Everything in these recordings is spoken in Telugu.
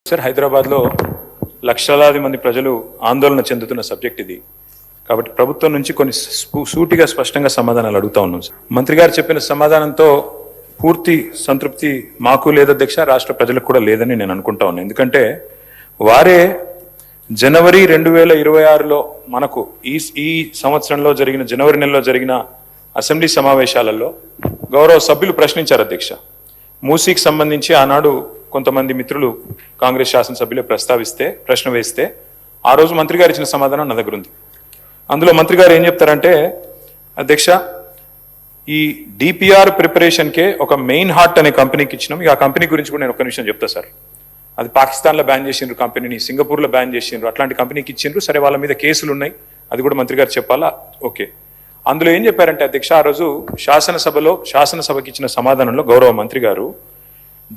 సార్ హైదరాబాద్లో లక్షలాది మంది ప్రజలు ఆందోళన చెందుతున్న సబ్జెక్ట్ ఇది. కాబట్టి ప్రభుత్వం నుంచి కొన్ని సూటిగా స్పష్టంగా సమాధానాలు అడుగుతా ఉన్నాం సార్. మంత్రి గారు చెప్పిన సమాధానంతో పూర్తి సంతృప్తి మాకు లేదు అధ్యక్ష, రాష్ట్ర ప్రజలకు కూడా లేదని నేను అనుకుంటా ఉన్నాను. ఎందుకంటే వారే జనవరి 2026లో మనకు ఈ సంవత్సరంలో జరిగిన జనవరి నెలలో జరిగిన అసెంబ్లీ సమావేశాలలో గౌరవ సభ్యులు ప్రశ్నించారు అధ్యక్ష. మూసీకి సంబంధించి ఆనాడు కొంతమంది మిత్రులు కాంగ్రెస్ శాసనసభ్యులే ప్రశ్న వేస్తే ఆ రోజు మంత్రి గారు ఇచ్చిన సమాధానం నా దగ్గర ఉంది. అందులో మంత్రి గారు ఏం చెప్తారంటే, అధ్యక్ష ఈ డిపిఆర్ ప్రిపరేషన్కే ఒక మెయిన్ హార్ట్ అనే కంపెనీకి ఇచ్చినాం. ఆ కంపెనీ గురించి కూడా నేను ఒక నిమిషం చెప్తా సార్. అది పాకిస్తాన్లో బ్యాన్ చేసిండ్రు కంపెనీని, సింగపూర్లో బ్యాన్ చేసిండ్రు, అట్లాంటి కంపెనీకి ఇచ్చిండ్రు. సరే వాళ్ళ మీద కేసులు ఉన్నాయి, అది కూడా మంత్రి గారు చెప్పాలా, ఓకే. అందులో ఏం చెప్పారంటే అధ్యక్ష, ఆ రోజు శాసనసభకి ఇచ్చిన సమాధానంలో గౌరవ మంత్రి గారు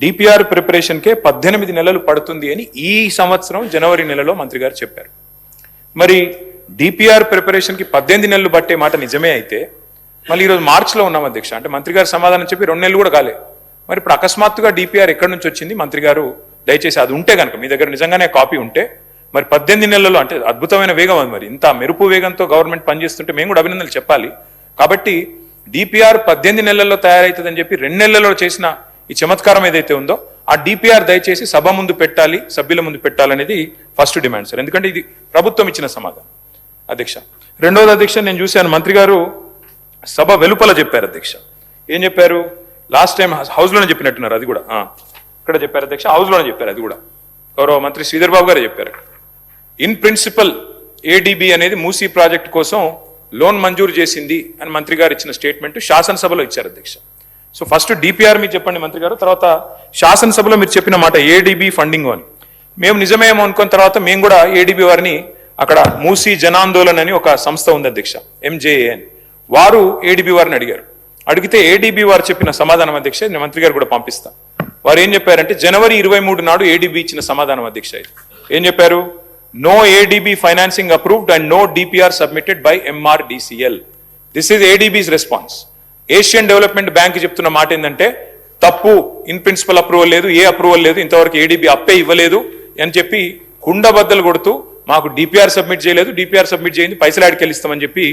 డిపిఆర్ ప్రిపరేషన్కే 18 నెలలు పడుతుంది అని ఈ సంవత్సరం జనవరి నెలలో మంత్రి గారు చెప్పారు. మరి డిపిఆర్ ప్రిపరేషన్కి 18 నెలలు పట్టే మాట నిజమే అయితే మళ్ళీ ఈరోజు మార్చిలో ఉన్నాం అధ్యక్ష. అంటే మంత్రి గారు సమాధానం చెప్పి 2 నెలలు కూడా కాలే. మరి ఇప్పుడు అకస్మాత్తుగా డిపిఆర్ ఎక్కడి నుంచి వచ్చింది? మంత్రి గారు దయచేసి అది ఉంటే కనుక మీ దగ్గర నిజంగానే కాపీ ఉంటే, మరి 18 నెలల్లో అంటే అద్భుతమైన వేగం అది. మరి ఇంత మెరుపు వేగంతో గవర్నమెంట్ పనిచేస్తుంటే మేము కూడా అభినందనలు చెప్పాలి. కాబట్టి డిపిఆర్ 18 నెలల్లో తయారవుతుందని చెప్పి 2 నెలల్లో చేసిన ఈ చమత్కారం ఏదైతే ఉందో ఆ డిపిఆర్ దయచేసి సభ ముందు పెట్టాలి, సభ్యుల ముందు పెట్టాలనేది ఫస్ట్ డిమాండ్ సార్. ఎందుకంటే ఇది ప్రభుత్వం ఇచ్చిన సమాధానం అధ్యక్ష. రెండవది అధ్యక్ష, నేను చూశాను మంత్రి గారు సభ వెలుపల చెప్పారు అధ్యక్ష. ఏం చెప్పారు? లాస్ట్ టైం హౌస్లోనే చెప్పినట్టున్నారు, అది కూడా ఇక్కడ చెప్పారు అధ్యక్ష, హౌస్లోనే చెప్పారు. అది కూడా గౌరవ మంత్రి శ్రీధర్ బాబు గారే చెప్పారు. ఇన్ ప్రిన్సిపల్ ఏడీబీ అనేది మూసీ ప్రాజెక్ట్ కోసం లోన్ మంజూరు చేసింది అని మంత్రి గారు ఇచ్చిన స్టేట్మెంట్ శాసనసభలో ఇచ్చారు అధ్యక్ష. సో ఫస్ట్ డిపిఆర్ మీరు చెప్పండి మంత్రి గారు, తర్వాత శాసనసభలో మీరు చెప్పిన మాట ఏడీబీ ఫండింగ్ అని. మేము నిజమేమో అనుకున్న తర్వాత మేము కూడా ఏడీబీ వారిని అక్కడ మూసీ జనాందోళన్ అని ఒక సంస్థ ఉంది అధ్యక్ష, ఎంజేఏ అని, వారు ఏడీబీ వారిని అడిగారు. అడిగితే ఏడీబీ వారు చెప్పిన సమాధానం అధ్యక్ష నేను మంత్రి గారు కూడా పంపిస్తా. వారు ఏం చెప్పారంటే జనవరి 23 నాడు ఏడీబీ ఇచ్చిన సమాధానం అధ్యక్ష. ఏం చెప్పారు? No ADB financing approved and no DPR submitted by MRDCL. This is ADB's response. Asian development bank చెప్తున్న మాట ఏంటంటే తప్పు, ఇన్ ప్రిన్సిపల్ అప్రూవల్ లేదు, ఏ అప్రూవల్ లేదు, ఇంతవరకు ఏడీబీ అప్పే ఇవ్వలేదు అని చెప్పి కుండబద్దలు కొడుతూ మాకు డిపిఆర్ సబ్మిట్ చేయలేదు, డిపిఆర్ సబ్మిట్ చేయింది పైసలు ఆడికెళ్ళిస్తామని చెప్పి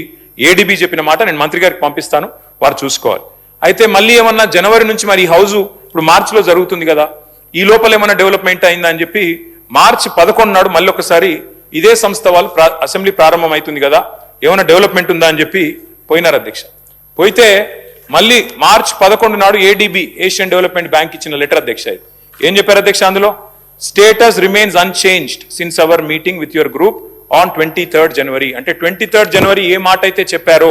ఏడీబీ చెప్పిన మాట నేను మంత్రి గారికి పంపిస్తాను, వారు చూసుకోవాలి. అయితే మళ్ళీ ఏమన్నా జనవరి నుంచి మరి ఈ హౌస్ ఇప్పుడు మార్చిలో జరుగుతుంది కదా, ఈ లోపల ఏమన్నా డెవలప్మెంట్ అయిందా అని చెప్పి మార్చి 11 నాడు మళ్ళీ ఒకసారి ఇదే సంస్థ వాళ్ళు అసెంబ్లీ ప్రారంభం అవుతుంది కదా, ఏమైనా డెవలప్మెంట్ ఉందా అని చెప్పి పోయినారు అధ్యక్ష. పోయితే మళ్ళీ మార్చి 11 నాడు ఏడీబీ ఏషియన్ డెవలప్మెంట్ బ్యాంక్ ఇచ్చిన లెటర్ అధ్యక్ష. ఏం చెప్పారు అధ్యక్ష అందులో? Status remains unchanged since our meeting with your group on 23rd జనవరి. అంటే 23rd జనవరి ఏ మాట అయితే చెప్పారో,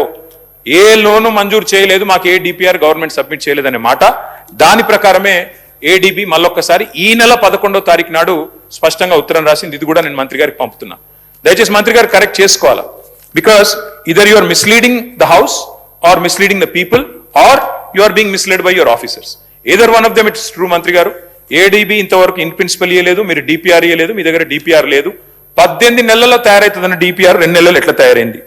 ఏ లోను మంజూరు చేయలేదు, మాకు ఏ డిపిఆర్ గవర్నమెంట్ సబ్మిట్ చేయలేదనే మాట, దాని ప్రకారమే ఏడీబీ మళ్ళొక్కసారి ఈ నెల 11వ తారీఖు నాడు స్పష్టంగా ఉత్తరం రాసింది. ఇది కూడా నేను మంత్రి గారికి పంపుతున్నా. దయచేసి మంత్రి గారు కరెక్ట్ చేసుకోవాలా. Because either you are misleading the house or misleading the people or you are being misled by your officers. Either one of them it's true మంత్రి గారు. ఏడీబీ ఇంతవరకు ఇన్ ప్రిన్సిపల్ ఇయ్యలేదు, మీరు డిపిఆర్ ఇయ్యలేదు, మీ దగ్గర డిపిఆర్ లేదు. 18 నెలల్లో తయారైతుందన్న డిపిఆర్ 2 నెలలు ఎట్లా తయారైంది?